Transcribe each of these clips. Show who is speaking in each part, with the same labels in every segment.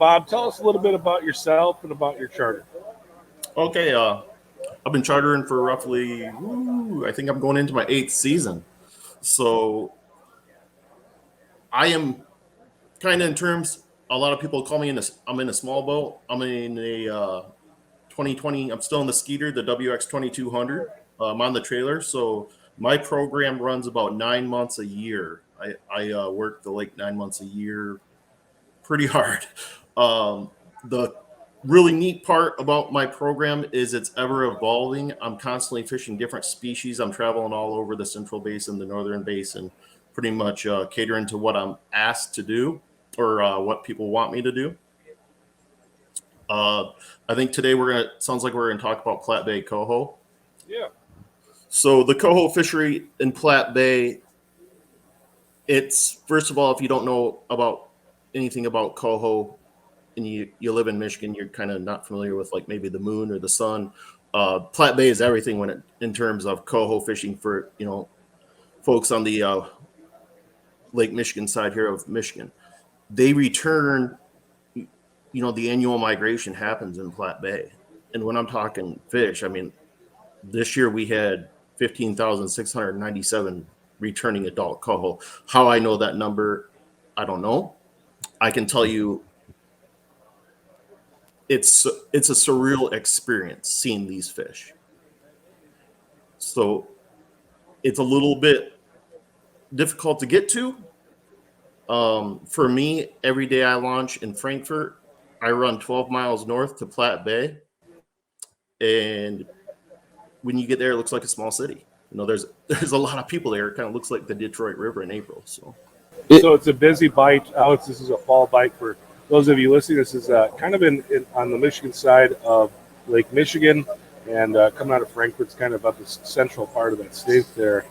Speaker 1: Bob, tell us a little bit about yourself and about your charter.
Speaker 2: Okay, I've been chartering for roughly, I think I'm going into my 8th season. So I am kind of in terms, a lot of people call me I'm in a small boat. I'm in a 2020, I'm still in the Skeeter, the WX 2200. I'm on the trailer. So my program runs about 9 months a year. I work the lake 9 months a year pretty hard. The really neat part about my program is it's ever evolving. I'm constantly fishing different species. I'm traveling all over the Central Basin, the Northern Basin, pretty much catering to what I'm asked to do or what people want me to do. I think today sounds like we're gonna talk about Platte Bay Coho.
Speaker 1: Yeah.
Speaker 2: So the coho fishery in Platte Bay, it's, first of all, if you don't know about anything about coho and you live in Michigan, you're kind of not familiar with like maybe the moon or the sun. Platte Bay is everything in terms of coho fishing for, folks on the Lake Michigan side here of Michigan. They return, the annual migration happens in Platte Bay. And when I'm talking fish, I mean, this year we had 15,697 returning adult coho. How I know that number, I don't know. I can tell you it's a surreal experience seeing these fish. So it's a little bit difficult to get to. For me, every day I launch in Frankfurt, I run 12 miles north to Platte Bay. And when you get there, it looks like a small city. There's a lot of people there. It kind of looks like the Detroit River in April. So
Speaker 1: it's a busy bite. Alex, this is a fall bite for those of you listening. This is kind of on the Michigan side of Lake Michigan, and coming out of Frankfurt, it's kind of up the central part of that state there.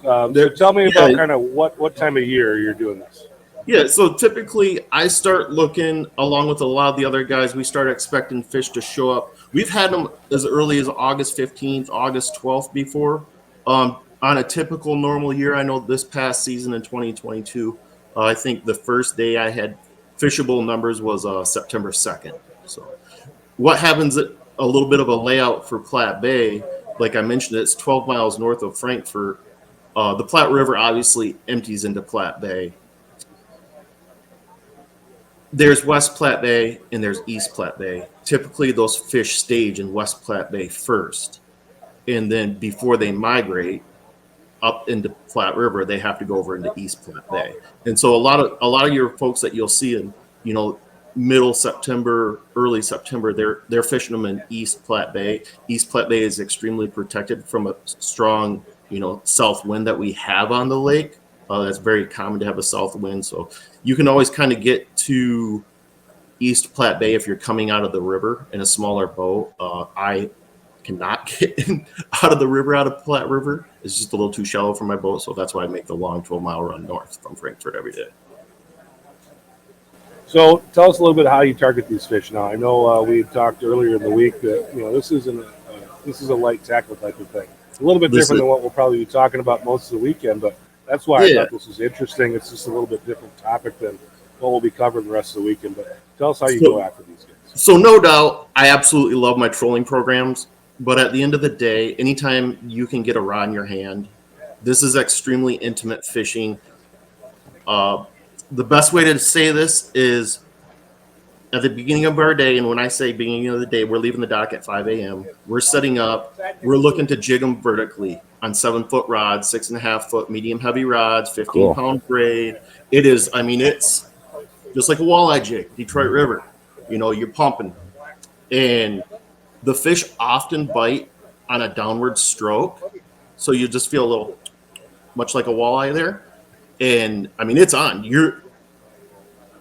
Speaker 1: So tell me about kind of what time of year you're doing this.
Speaker 2: Yeah, so typically I start looking, along with a lot of the other guys, we start expecting fish to show up. We've had them as early as August 15th, August 12th before. On a typical normal year, I know this past season in 2022, I think the first day I had fishable numbers was September 2nd. So what happens at a little bit of a layout for Platte Bay, like I mentioned, it's 12 miles north of Frankfurt. The Platte River obviously empties into Platte Bay. There's West Platte Bay and there's East Platte Bay. Typically, those fish stage in West Platte Bay first. And then before they migrate up into Platte River, they have to go over into East Platte Bay. And so a lot of your folks that you'll see in, middle September, early September, they're fishing them in East Platte Bay. East Platte Bay is extremely protected from a strong, south wind that we have on the lake. That's very common to have a south wind. So you can always kind of get to East Platte Bay if you're coming out of the river in a smaller boat. I cannot get out of the river, out of Platte River. It's just a little too shallow for my boat. So that's why I make the long 12-mile run north from Frankfurt every day.
Speaker 1: So tell us a little bit how you target these fish. Now, I know we talked earlier in the week that, this is a light tackle type of thing. A little bit different than what we'll probably be talking about most of the weekend, but that's why I thought this was interesting. It's just a little bit different topic than what we'll be covering the rest of the weekend. But tell us how you go after these guys.
Speaker 2: So no doubt, I absolutely love my trolling programs. But at the end of the day, anytime you can get a rod in your hand, this is extremely intimate fishing. The best way to say this is at the beginning of our day, and when I say beginning of the day, we're leaving the dock at 5 a.m. We're setting up. We're looking to jig them vertically on 7-foot rods, 6.5-foot medium heavy rods, 15-pound braid. It's just like a walleye jig, Detroit River. You're pumping. And the fish often bite on a downward stroke. So you just feel a little, much like a walleye there. And it's on. You're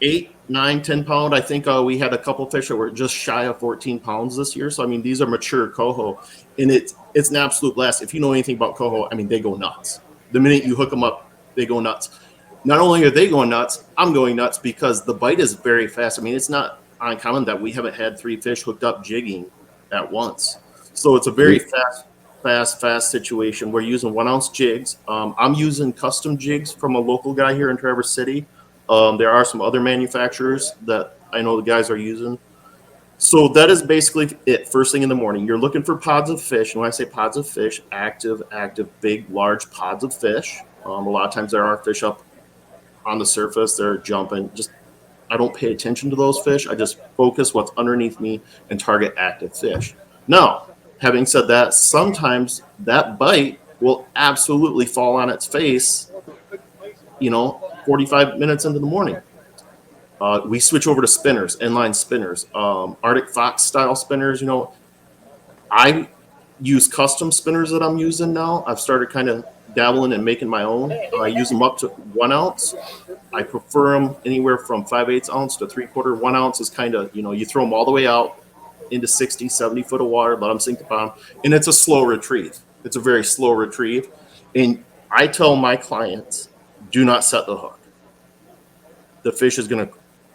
Speaker 2: 8, 9, 10 pound. I think we had a couple fish that were just shy of 14 pounds this year. So, these are mature coho. And it's an absolute blast. If you know anything about coho, they go nuts. The minute you hook them up, they go nuts. Not only are they going nuts, I'm going nuts because the bite is very fast. It's not uncommon that we haven't had 3 fish hooked up jigging at once. So it's a very fast situation. We're using 1-ounce jigs. I'm using custom jigs from a local guy here in Traverse City. There are some other manufacturers that I know the guys are using. So that is basically it. First thing in the morning, you're looking for pods of fish. And when I say pods of fish, active, big, large pods of fish. A lot of times there are fish up on the surface. They're jumping. Just I don't pay attention to those fish. I just focus what's underneath me and target active fish. Now, having said that, sometimes that bite will absolutely fall on its face, 45 minutes into the morning. We switch over to spinners, inline spinners, Arctic Fox style spinners. I use custom spinners that I'm using now. I've started kind of dabbling and making my own. I use them up to 1 ounce. I prefer them anywhere from 5/8 ounce to 3/4. 1 ounce is kind of, you throw them all the way out into 60, 70 foot of water, let them sink the bottom. And it's a slow retrieve. It's a very slow retrieve. And I tell my clients, do not set the hook. The fish is going to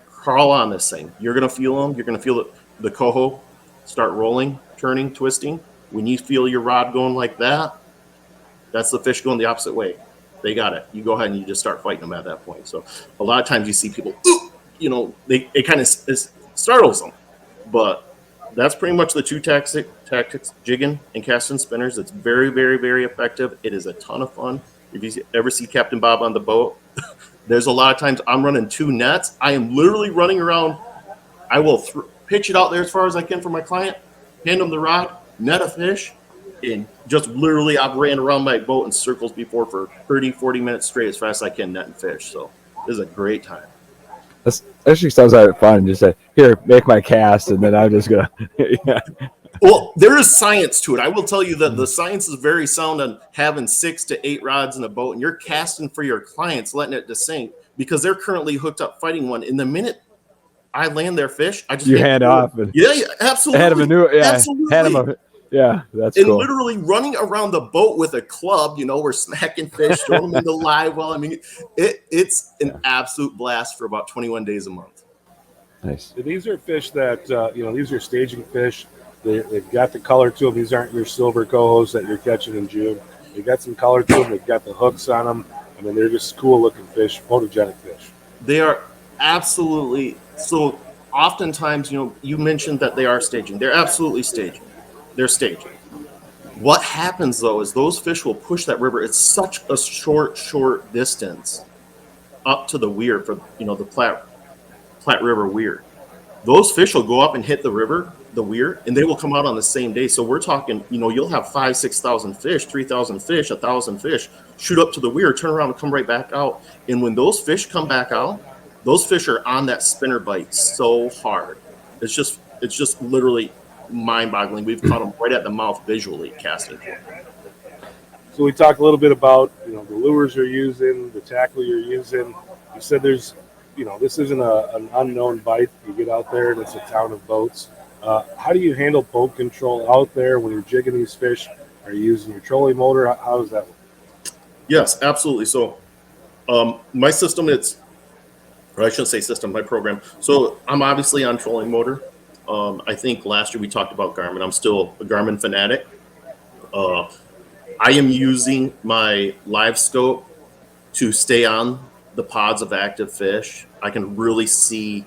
Speaker 2: crawl on this thing. You're going to feel them. You're going to feel the coho start rolling, turning, twisting. When you feel your rod going like that, that's the fish going the opposite way. They got it. You go ahead and you just start fighting them at that point. So a lot of times you see people, it kind of startles them. But that's pretty much the two tactics, jigging and casting spinners. It's very, very, very effective. It is a ton of fun. If you ever see Captain Bob on the boat, there's a lot of times I'm running 2 nets. I am literally running around. I will pitch it out there as far as I can for my client, hand them the rod, net a fish, and just literally I've ran around my boat in circles before for 30, 40 minutes straight as fast as I can netting fish. So this is a great time.
Speaker 3: That actually sounds like fun. Just say, here, make my cast, and then I'm just going to, yeah.
Speaker 2: Well, there is science to it. I will tell you that the science is very sound on having 6 to 8 rods in a boat, and you're casting for your clients, letting it desync because they're currently hooked up fighting one. In the minute I land their fish, I just
Speaker 3: hand off. And
Speaker 2: yeah, absolutely.
Speaker 3: Hand him
Speaker 2: absolutely.
Speaker 3: Yeah, that's
Speaker 2: and
Speaker 3: cool.
Speaker 2: literally running around the boat with a club, we're smacking fish, throwing them in the live well. I mean, it's an absolute blast for about 21 days a month.
Speaker 3: Nice.
Speaker 1: These are fish that, these are staging fish. They've got the color to them. These aren't your silver cohos that you're catching in June. They've got some color to them. They've got the hooks on them. I mean, they're just cool-looking fish, photogenic fish.
Speaker 2: They are absolutely – so oftentimes, you mentioned that they are staging. They're absolutely staging. They're staging. What happens, though, is those fish will push that river. It's such a short distance up to the weir for, the Platte River weir. Those fish will go up and hit the river, the weir, and they will come out on the same day. So we're talking, you'll have 5,000, 6,000 fish, 3,000 fish, 1,000 fish shoot up to the weir, turn around and come right back out. And when those fish come back out, those fish are on that spinner bite so hard. It's just literally mind-boggling. We've caught them right at the mouth visually casting.
Speaker 1: So we talked a little bit about, the lures you're using, the tackle you're using. You said there's, this isn't an unknown bite. You get out there and it's a town of boats. How do you handle boat control out there when you're jigging these fish? Are you using your trolling motor? How does that work?
Speaker 2: Yes, absolutely. So my system, I shouldn't say system, my program. So I'm obviously on trolling motor. I think last year we talked about Garmin. I'm still a Garmin fanatic. I am using my live scope to stay on the pods of active fish. I can really see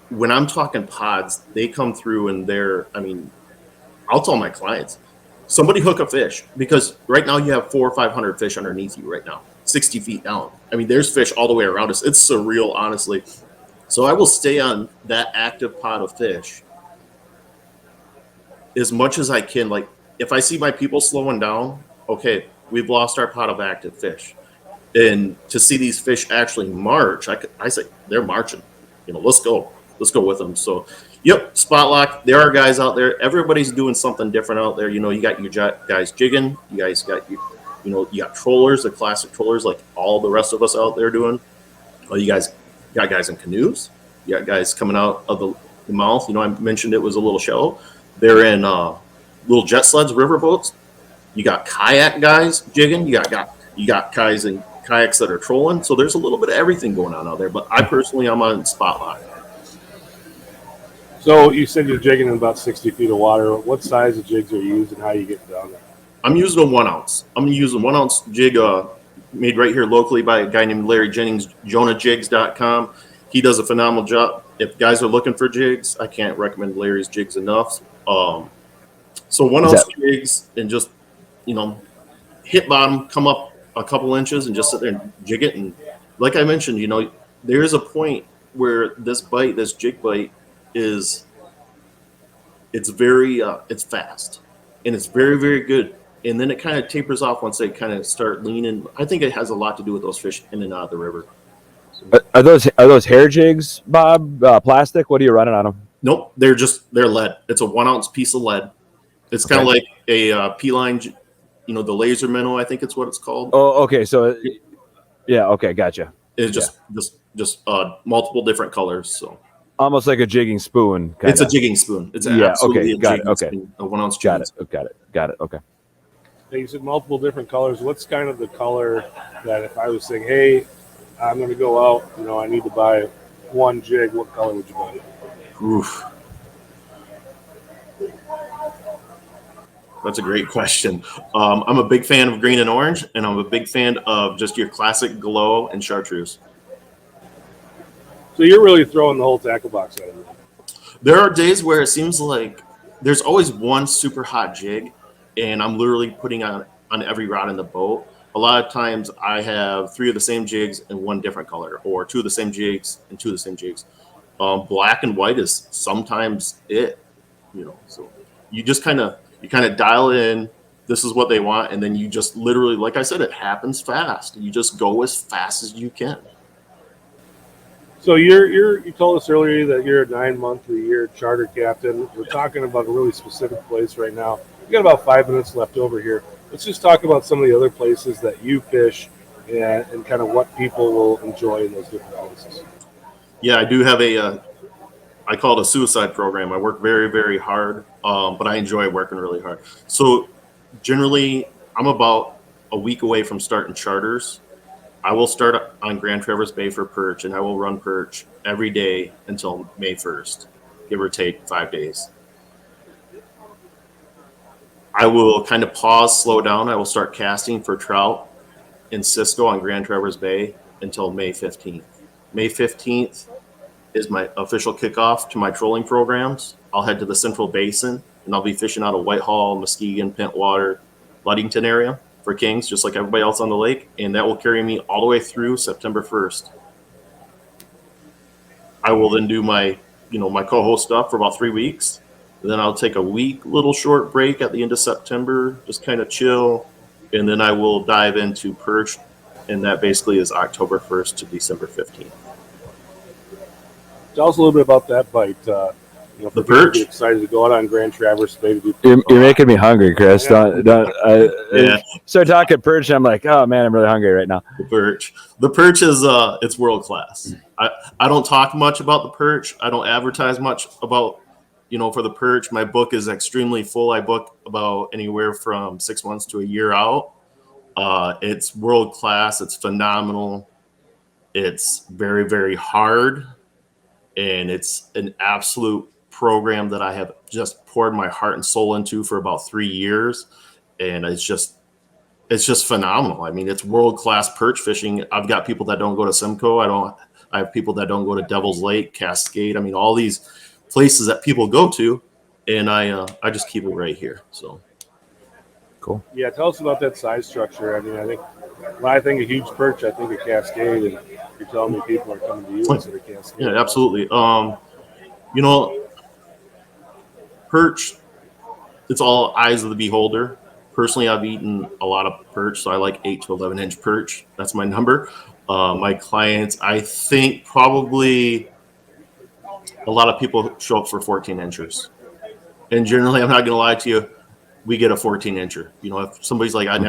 Speaker 2: when I'm talking pods, they come through and I'll tell my clients, somebody hook a fish because right now you have 400 or 500 fish underneath you right now, 60 feet down. I mean, there's fish all the way around us. It's surreal, honestly. So I will stay on that active pod of fish as much as I can. Like if I see my people slowing down, okay, we've lost our pot of active fish. And to see these fish actually march, I say they're marching. Let's go with them. So, yep, spot lock. There are guys out there. Everybody's doing something different out there. You got your guys jigging. You guys got you got trollers, the classic trollers, like all the rest of us out there doing. You guys got guys in canoes. You got guys coming out of the mouth. I mentioned it was a little shallow. They're in little jet sleds, river boats. You got kayak guys jigging. You got guys in kayaks that are trolling. So there's a little bit of everything going on out there. But I personally, I'm on spot lock.
Speaker 1: So you said you're jigging in about 60 feet of water. What size of jigs are you using? How are you getting down there?
Speaker 2: I'm using a 1 ounce. I'm using 1 ounce jig made right here locally by a guy named Larry Jennings, JonahJigs.com. He does a phenomenal job. if guys are looking for jigs, I can't recommend Larry's Jigs enough. So 1
Speaker 3: Is
Speaker 2: ounce
Speaker 3: that-
Speaker 2: jigs and just, hit bottom, come up a couple inches and just sit there and jig it. And like I mentioned, there is a point where this jig bite it's very, it's fast and it's very, very good. And then it kind of tapers off once they kind of start leaning. I think it has a lot to do with those fish in and out of the river.
Speaker 3: Are those hair jigs, Bob? Plastic? What are you running on them?
Speaker 2: Nope, they're lead. It's a 1 ounce piece of lead. It's kind of like a P-line, the laser minnow. I think it's what it's called.
Speaker 3: Oh, okay. So, yeah. Okay, gotcha.
Speaker 2: It's just multiple different colors. So
Speaker 3: almost like a jigging spoon. Kinda.
Speaker 2: It's a jigging spoon. It's absolutely a jigging spoon. A 1 ounce.
Speaker 3: Got it. Okay.
Speaker 1: You said multiple different colors. What's kind of the color that if I was saying, hey, I'm going to go out, I need to buy one jig, what color would you buy?
Speaker 2: Oof. That's a great question. I'm a big fan of green and orange, and I'm a big fan of just your classic glow and chartreuse.
Speaker 1: So you're really throwing the whole tackle box at it.
Speaker 2: There are days where it seems like there's always one super hot jig, and I'm literally putting on every rod in the boat. A lot of times I have 3 of the same jigs and 1 different color, or 2 of the same jigs and 2 of the same jigs. Black and white is sometimes it, so you just kind of dial in. This is what they want. And then you just literally, like I said, it happens fast. You just go as fast as you can.
Speaker 1: So you told us earlier that you're a 9-month-a-year charter captain. We're talking about a really specific place right now. We got about 5 minutes left over here. Let's just talk about some of the other places that you fish and kind of what people will enjoy in those different places.
Speaker 2: Yeah, I do have I call it a suicide program. I work very, very hard, but I enjoy working really hard. So generally, I'm about a week away from starting charters. I will start on Grand Traverse Bay for perch, and I will run perch every day until May 1st, give or take 5 days. I will kind of pause, slow down. I will start casting for trout in Cisco on Grand Traverse Bay until May 15th. May 15th is my official kickoff to my trolling programs. I'll head to the Central Basin, and I'll be fishing out of Whitehall, Muskegon, Pentwater, Ludington area for kings, just like everybody else on the lake, and that will carry me all the way through September 1st. I will then do my coho stuff for about 3 weeks. And then I'll take a little short break at the end of September, just kind of chill, and then I will dive into perch, and that basically is October 1st to December 15th.
Speaker 1: Tell us a little bit about that bite.
Speaker 2: The perch?
Speaker 1: Excited to go out on Grand Traverse Bay to do.
Speaker 3: You're making me hungry, Chris.
Speaker 1: Yeah.
Speaker 3: Yeah. Start talking perch, and I'm like, oh man, I'm really hungry right now.
Speaker 2: The perch is it's world class. I don't talk much about the perch. I don't advertise much about for the perch. My book is extremely full. I book about anywhere from 6 months to a year out. It's world class. It's phenomenal. It's very, very hard, and it's an absolute program that I have just poured my heart and soul into for about 3 years, and it's just phenomenal. I mean, it's world-class perch fishing. I've got people that don't go to Simcoe. I have people that don't go to Devil's Lake, Cascade. I mean, all these places that people go to, and I just keep it right here. So
Speaker 3: cool.
Speaker 1: Yeah, tell us about that size structure. I mean, I think when I think of huge perch, I think of Cascade, and you're telling me people are coming to you instead of Cascade.
Speaker 2: Yeah, absolutely. Perch, it's all eyes of the beholder. Personally, I've eaten a lot of perch, so I like 8 to 11 inch perch. That's my number. My clients, I think probably a lot of people show up for 14 inchers. And generally, I'm not going to lie to you, we get a 14 incher. If somebody's like, I'd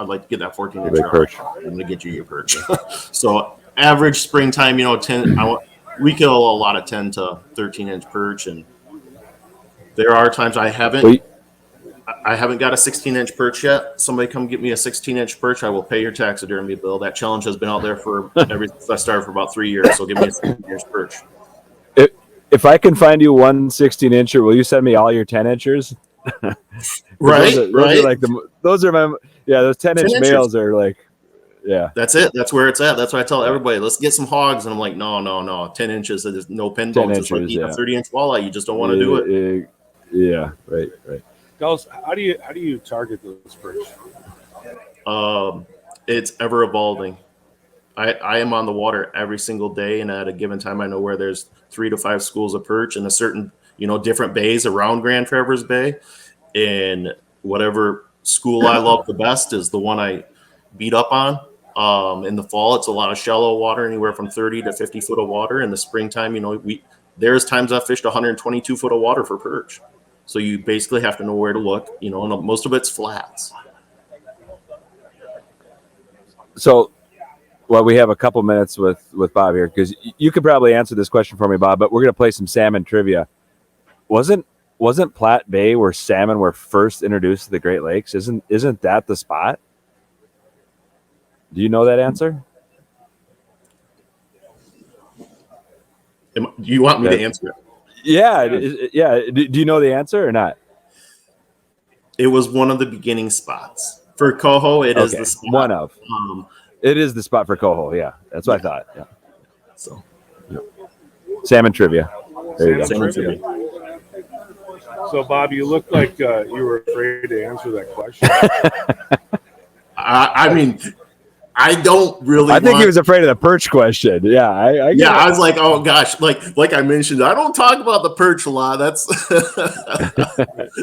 Speaker 2: like to get that 14 incher,
Speaker 3: perch.
Speaker 2: I'm going to get you your perch. So average springtime, 10, we kill a lot of 10 to 13 inch perch. And there are times I haven't got a 16 inch perch yet. Somebody come get me a 16 inch perch. I will pay your taxidermy bill. That challenge has been out there since I started for about 3 years. So give me a 16 inch perch.
Speaker 3: If I can find you one 16 incher, will you send me all your 10 inchers?
Speaker 2: Right.
Speaker 3: Those are my those 10 inch males are like Yeah.
Speaker 2: That's it. That's where it's at. That's why I tell everybody, let's get some hogs. And I'm like, no. 10 inches. There's no pin
Speaker 3: 10
Speaker 2: bones. It's like
Speaker 3: inches,
Speaker 2: eating
Speaker 3: yeah.
Speaker 2: a 30-inch walleye. You just don't want to do it.
Speaker 3: Yeah. Right.
Speaker 1: Tell us, how do you target those perch?
Speaker 2: It's ever evolving. I am on the water every single day, and at a given time, I know where there's 3 to 5 schools of perch in a certain, different bays around Grand Traverse Bay. And whatever school I love the best is the one I beat up on. In the fall, it's a lot of shallow water, anywhere from 30 to 50 foot of water. In the springtime, there's times I've fished 122 foot of water for perch. So you basically have to know where to look, and most of it's flats.
Speaker 3: So, well, we have a couple minutes with Bob here, because you could probably answer this question for me, Bob, but we're going to play some salmon trivia. Wasn't Platte Bay where salmon were first introduced to the Great Lakes? Isn't that the spot? Do you know that answer?
Speaker 2: Do you want me to answer it?
Speaker 3: Yeah. Do you know the answer or not?
Speaker 2: It was one of the beginning spots. For Coho, it is the spot.
Speaker 3: One of. It is the spot for Coho, yeah. That's what I thought. Yeah.
Speaker 2: So,
Speaker 3: salmon trivia. There you go.
Speaker 2: salmon trivia.
Speaker 1: So, Bob, you look like you were afraid to answer that question.
Speaker 2: I mean, I don't really.
Speaker 3: I think he was afraid of the perch question. Yeah, I
Speaker 2: was like, oh gosh, like I mentioned, I don't talk about the perch a lot. That's